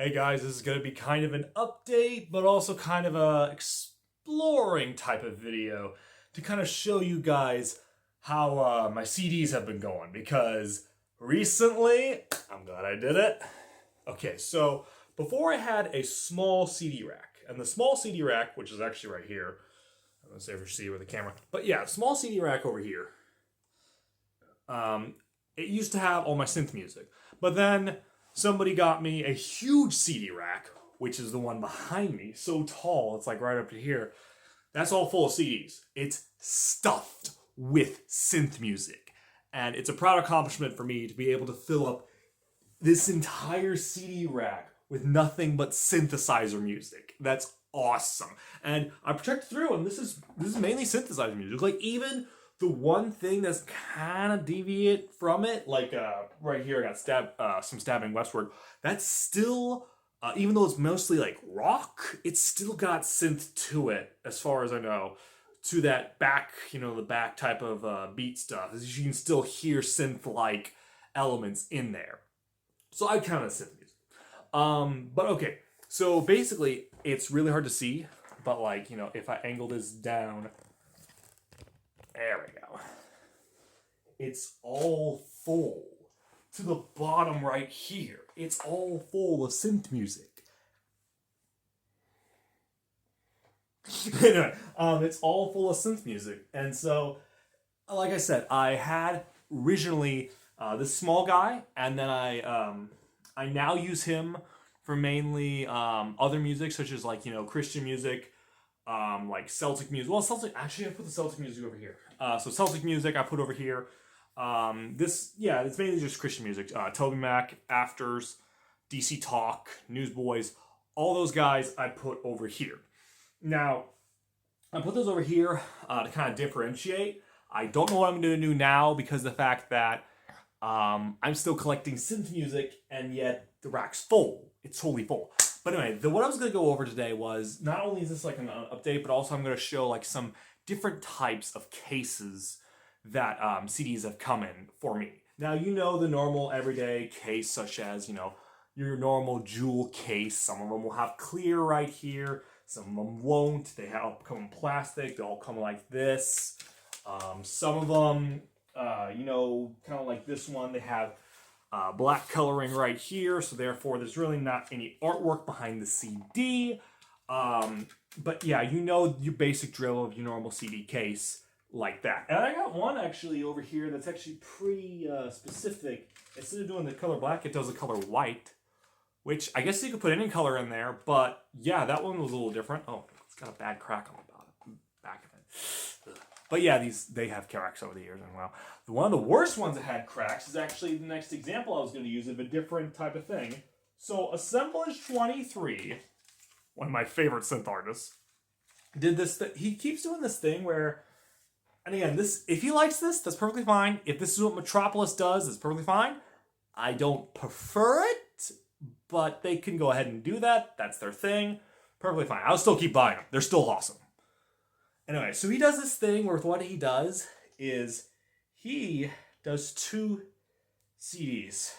Hey guys, this is going to be kind of an update, but also kind of a exploring type of video to kind of show you guys how my CDs have been going, because recently, I'm glad I did it. Okay, so before I had a small CD rack, and the small CD rack, which is actually right here, I'm going to say if you see it with the camera, but yeah, small CD rack over here, it used to have all my synth music, but then somebody got me a huge CD rack, which is the one behind me, so tall, it's like right up to here. That's all full of CDs. It's stuffed with synth music. And it's a proud accomplishment for me to be able to fill up this entire CD rack with nothing but synthesizer music. That's awesome. And I protected through, and this is mainly synthesizer music. Like, even the one thing that's kind of deviate from it, like right here, I got some Stabbing Westward. That's still, even though it's mostly like rock, it's still got synth to it, as far as I know, to that back, the back type of beat stuff. As you can still hear synth-like elements in there. So I count it as synth music. But okay, so basically, it's really hard to see, but like, if I angle this down, there we go. It's all full. To the bottom right here, it's all full of synth music. Anyway, it's all full of synth music. And so, like I said, I had originally this small guy, and then I now use him for mainly other music, such as like, Christian music, like Celtic music. Well, actually I put the Celtic music over here. So Celtic music I put over here. It's mainly just Christian music. Toby Mac, Afters, DC Talk, Newsboys, all those guys I put over here. Now, I put those over here to kind of differentiate. I don't know what I'm going to do now, because of the fact that I'm still collecting synth music, and yet the rack's full. It's totally full. But anyway, what I was going to go over today was, not only is this like an update, but also I'm going to show like some different types of cases that CDs have come in for me. Now, the normal everyday case, such as, your normal jewel case. Some of them will have clear right here. Some of them won't. They all come in plastic. They all come like this. Some of them, kind of like this one, they have black coloring right here, so therefore there's really not any artwork behind the CD. But yeah, your basic drill of your normal CD case like that. And I got one actually over here that's actually pretty specific. Instead of doing the color black, it does the color white, which I guess you could put any color in there, but yeah, that one was a little different. Oh, it's got a bad crack on the bottom, back of it. Ugh. But yeah, they have cracks over the years, and well, one of the worst ones that had cracks is actually the next example I was going to use of a different type of thing. So Assemblage 23, one of my favorite synth artists, did this. He keeps doing this thing where, and again, if he likes this, that's perfectly fine. If this is what Metropolis does, it's perfectly fine. I don't prefer it, but they can go ahead and do that. That's their thing. Perfectly fine. I'll still keep buying them. They're still awesome. Anyway, so he does this thing where what he does is he does 2 CDs.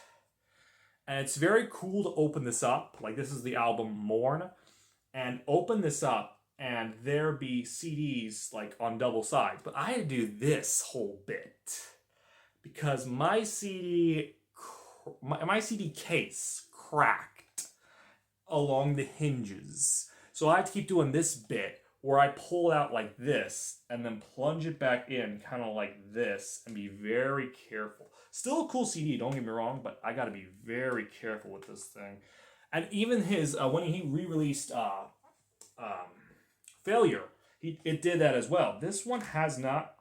And it's very cool to open this up. Like, this is the album Mourn. And open this up, and there be CDs like on double sides. But I had to do this whole bit because my CD case cracked along the hinges. So I had to keep doing this bit where I pull it out like this and then plunge it back in kind of like this and be very careful. Still a cool CD, don't get me wrong, but I got to be very careful with this thing. And even his, when he re-released Failure, it did that as well. This one has not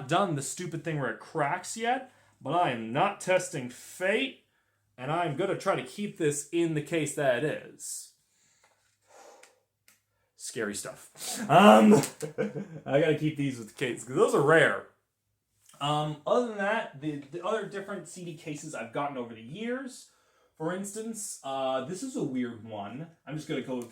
done the stupid thing where it cracks yet, but I am not testing fate, and I'm going to try to keep this in the case that it is. Scary stuff. I got to keep these with the case, because those are rare. Other than that, the other different CD cases I've gotten over the years, for instance, this is a weird one. I'm just going to go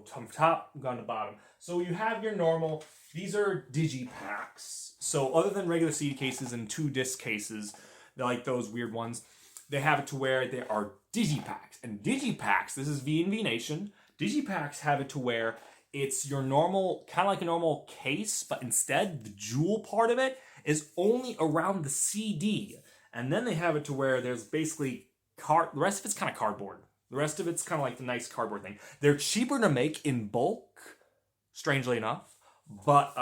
from top, down to bottom. So you have your normal, these are digipacks. So other than regular CD cases and 2 disc cases, like those weird ones, they have it to where there are digipacks. And digipacks, this is V&V Nation, digipacks have it to where it's your normal, kind of like a normal case, but instead the jewel part of it is only around the CD. And then they have it to where there's basically the rest of it's kind of cardboard. The rest of it's kind of like the nice cardboard thing. They're cheaper to make in bulk, strangely enough, but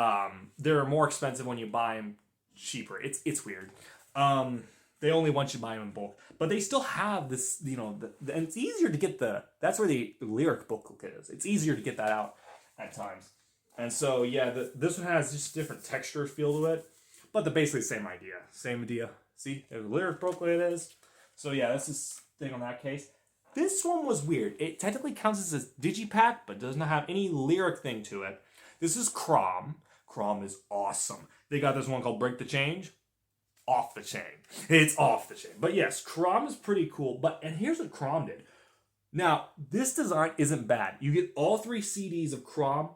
they're more expensive when you buy them cheaper. It's weird. They only want you to buy them in bulk, but they still have this, and it's easier to get that's where the lyric booklet is. It's easier to get that out at times. And so, yeah, this one has just different texture feel to it, but they're basically the same idea. Same idea. See, there's a lyric booklet it is. So, yeah, that's this thing on that case. This one was weird. It technically counts as a digipack, but does not have any lyric thing to it. This is Crom. Crom is awesome. They got this one called Break the Change. Off the chain. It's off the chain. But yes, Crom is pretty cool. And here's what Crom did. Now, this design isn't bad. You get all 3 CDs of Crom,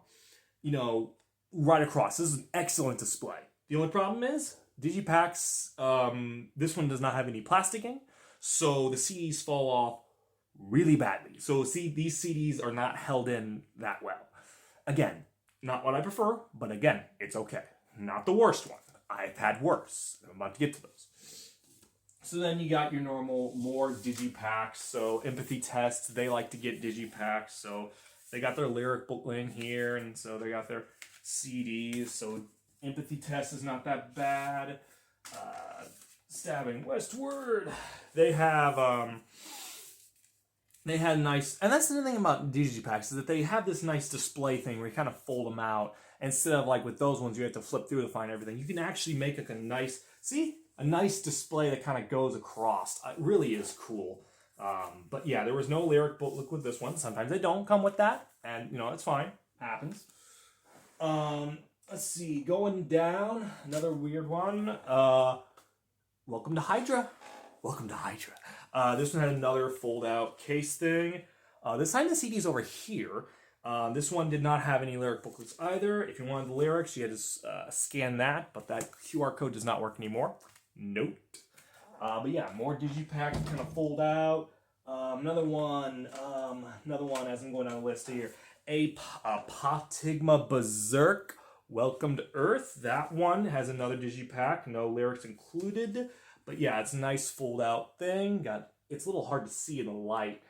right across. This is an excellent display. The only problem is, digipacks, this one does not have any plasticking, so the CDs fall off really badly. So see, these CDs are not held in that well. Again, not what I prefer, but again, it's okay. Not the worst one. I've had worse. I'm about to get to those. So then you got your normal, more digipacks. So Empathy Test, they like to get digipacks. So they got their lyric booklet in here, and so they got their CDs. So Empathy Test is not that bad. Stabbing Westward, they had nice, and that's the thing about digipacks is that they have this nice display thing where you kind of fold them out instead of like with those ones you have to flip through to find everything. You can actually make like a nice display that kind of goes across. It really is cool. But yeah, there was no lyric booklet with this one. Sometimes they don't come with that, and it's fine. Happens. Let's see, going down, another weird one. Welcome to Hydra. Welcome to Hydra. This one had another fold-out case thing. This time the CD's over here. This one did not have any lyric booklets either. If you wanted the lyrics, you had to scan that, but that QR code does not work anymore. Nope. But yeah, more digipacks kind of fold out. Another one as I'm going down the list here. Apotigma Berserk. Welcome to Earth. That one has another digipack, no lyrics included. But yeah, it's a nice fold-out thing. It's a little hard to see in the light.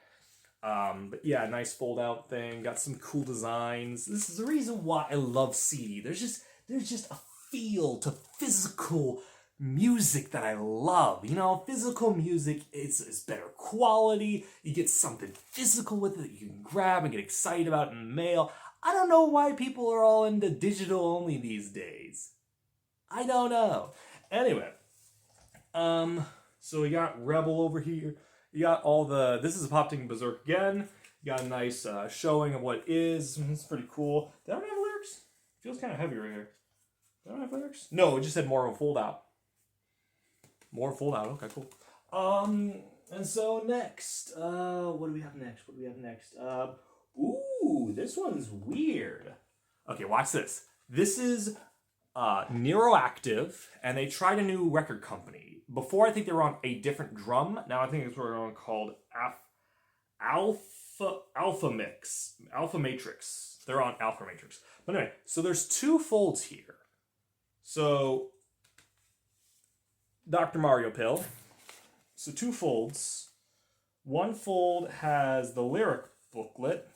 But yeah, nice fold-out thing. Got some cool designs. This is the reason why I love CD. There's just a feel to physical music that I love. Physical music is better quality. You get something physical with it that you can grab and get excited about in the mail. I don't know why people are all into digital only these days. I don't know. Anyway, so we got Rebel over here. You got this is a Apotigma Berserk again. You got a nice showing of what it is. It's pretty cool. They don't have lyrics? Feels kind of heavy right here. They don't have lyrics? No, it just said more of a fold out. More fold out. Okay, cool. And so next, what do we have next? Ooh, this one's weird. Okay, watch this. This is Neuroactive, and they tried a new record company. Before, I think they were on a different drum. Now I think it's what they're called Alpha Matrix. They're on Alpha Matrix. But anyway, so there's 2 folds here. So Dr. Mario Pill. So 2 folds. One fold has the lyric booklet.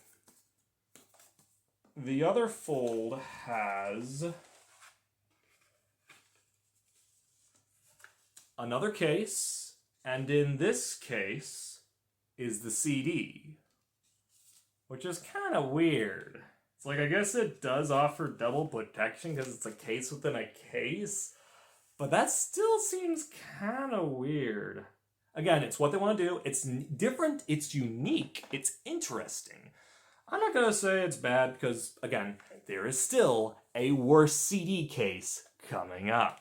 The other fold has another case, and in this case is the CD, which is kind of weird. It's like, I guess it does offer double protection because it's a case within a case, but that still seems kind of weird. Again, it's what they want to do. It's different, it's unique, it's interesting. I'm not going to say it's bad because, again, there is still a worse CD case coming up.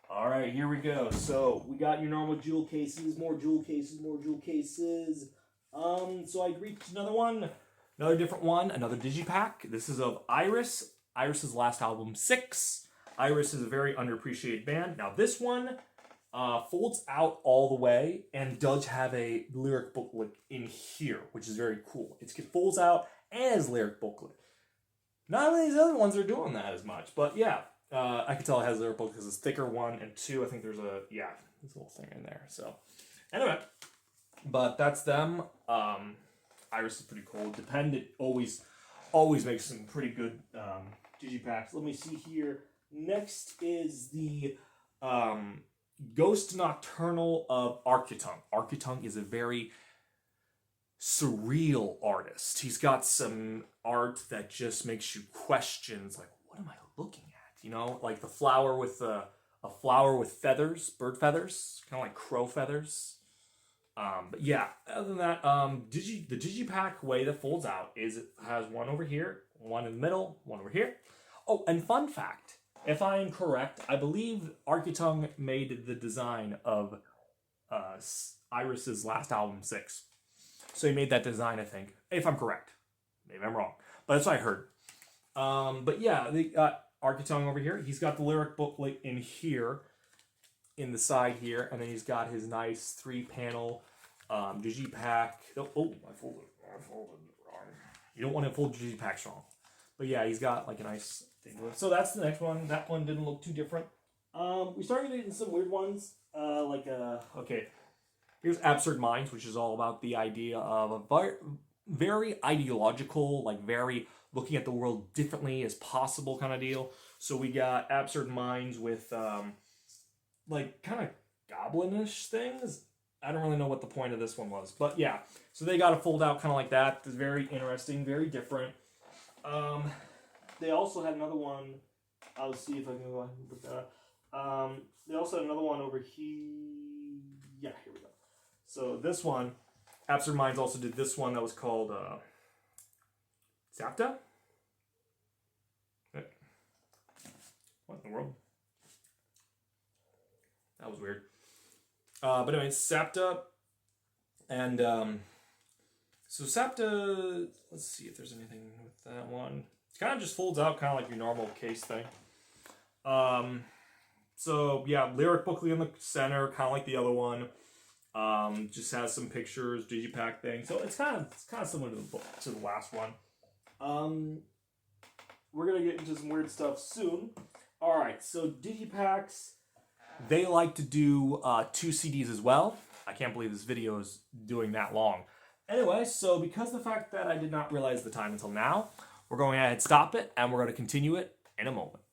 All right, here we go. So we got your normal jewel cases, more jewel cases, more jewel cases. So I reached another one, another different one, another digipack. This is of Iris. Iris's last album, 6. Iris is a very underappreciated band. Now this one folds out all the way and does have a lyric booklet in here, which is very cool. It folds out and has lyric booklet. None of these other ones are doing that as much, but yeah, I can tell it has a lyric booklet because it's thicker, 1, and 2, I think there's a little thing in there. So anyway, but that's them. Iris is pretty cool. Dependent always makes some pretty good digipacks. Let me see here. Next is the Ghost Nocturnal of Arcutung. Arcutung is a very surreal artist. He's got some art that just makes you questions, like, what am I looking at? You know, like the flower with a flower with feathers, bird feathers, kind of like crow feathers. But yeah, other than that, the Digipak way that folds out is it has one over here, one in the middle, one over here. Oh, and fun fact, if I am correct, I believe Arcutung made the design of Iris's last album, 6. So he made that design, I think, if I'm correct. Maybe I'm wrong, but that's what I heard. But yeah, they got Arcutung over here. He's got the lyric booklet in here, in the side here, and then he's got his nice 3-panel digipack. Oh, I folded it wrong. You don't want to fold digipacks wrong. But yeah, he's got like a nice thing to it. So that's the next one. That one didn't look too different. We started getting some weird ones. Okay, here's Absurd Minds, which is all about the idea of a very ideological, like very looking at the world differently as possible kind of deal. So we got Absurd Minds with like kind of goblinish things. I don't really know what the point of this one was, but yeah. So they got a fold out kind of like that. It's very interesting, very different. They also had another one. I'll see if I can go ahead and put that up. They also had another one over here. Yeah, here we go. So this one, Absurd Minds also did this one that was called Zapta? What in the world? That was weird. But anyway, Zapta. And so Zapta, let's see if there's anything with that one. It kind of just folds out kind of like your normal case thing. So yeah, lyric booklet in the center, kind of like the other one. Just has some pictures, digipack thing. So it's kind of similar to the book, to the last one. We're gonna get into some weird stuff soon. All right, so digipacks, they like to do 2 CDs as well. I can't believe this video is doing that long. Anyway, so because of the fact that I did not realize the time until now, we're going ahead and stop it, and we're going to continue it in a moment.